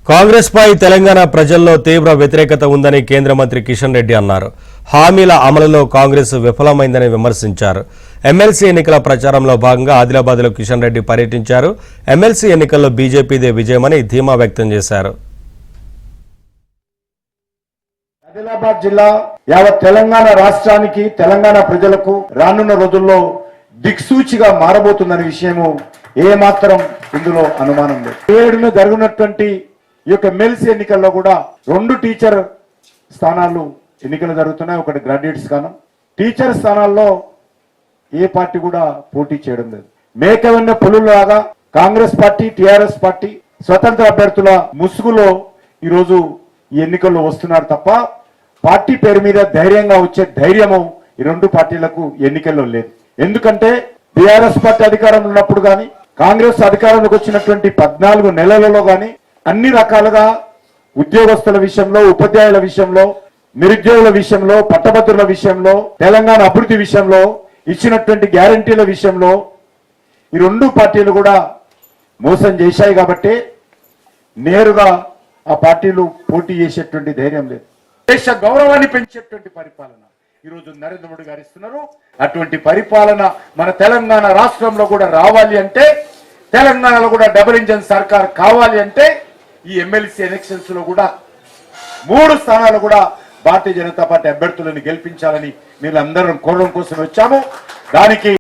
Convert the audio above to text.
కాంగ్రెస్ పై తెలంగాణ ప్రజల్లో తీవ్ర వ్యతిరేకత ఉందని కేంద్ర మంత్రి కిషన్ రెడ్డి అన్నారు. హామీల అమలులో కాంగ్రెస్ విఫలమైందని విమర్శించారు. ఎమ్మెల్సీ ఎన్నికల ప్రచారంలో భాగంగా ఆదిలాబాద్లో కిషన్ రెడ్డి పర్యటించారు. ఎమ్మెల్సీ ఎన్నికల్లో బీజేపీదే విజయమని ధీమా వ్యక్తం చేశారు. ఆదిలాబాద్ జిల్లా యావత్ తెలంగాణ రాష్ట్రానికి తెలంగాణ ప్రజలకు రానున్న రోజుల్లో దిక్సూచిగా మారబోతుందనే విషయము ఏమాత్రం ఇందులో అనుమానం లేదు. 7న జరుగుతున్నటువంటి ఈ యొక్క ఎమ్మెల్సీ ఎన్నికల్లో కూడా 2 టీచర్ స్థానాలు ఎన్నికలు జరుగుతున్నాయి. ఒకటి గ్రాడ్యుయేట్ స్థానం. టీచర్ స్థానాల్లో ఏ పార్టీ కూడా పోటీ చేయడం లేదు. మేకవన్న పులులాగా కాంగ్రెస్ పార్టీ, టిఆర్ఎస్ పార్టీ స్వతంత్ర అభ్యర్థుల ముసుగులో ఈరోజు ఈ ఎన్నికల్లో వస్తున్నారు తప్ప పార్టీ పేరు మీద ధైర్యంగా వచ్చే ధైర్యము ఈ 2 పార్టీలకు ఎన్నికల్లో లేదు. ఎందుకంటే టిఆర్ఎస్ పార్టీ అధికారంలో ఉన్నప్పుడు కానీ కాంగ్రెస్ అధికారంలోకి వచ్చినటువంటి 14 నెలలలో కానీ అన్ని రకాలుగా ఉద్యోగస్తుల విషయంలో, ఉపాధ్యాయుల విషయంలో, నిరుద్యోగుల విషయంలో, పట్టభద్రుల విషయంలో, తెలంగాణ అభివృద్ధి విషయంలో ఇచ్చినటువంటి గ్యారంటీల విషయంలో ఈ 2 పార్టీలు కూడా మోసం చేశాయి. కాబట్టి నేరుగా ఆ పార్టీలు పోటీ చేసేటువంటి ధైర్యం లేదు. దేశ గౌరవాన్ని పెంచేటువంటి పరిపాలన ఈరోజు నరేంద్ర మోడీ గారు ఇస్తున్నారు. అటువంటి పరిపాలన మన తెలంగాణ రాష్ట్రంలో కూడా రావాలి అంటే, తెలంగాణలో కూడా డబుల్ ఇంజన్ సర్కార్ కావాలి అంటే ఈ ఎమ్మెల్సీ ఎలక్షన్స్ లో కూడా 3 స్థానాలు కూడా భారతీయ జనతా పార్టీ అభ్యర్థులను గెలిపించాలని మీరు అందరం కోరడం కోసం వచ్చాము. దానికి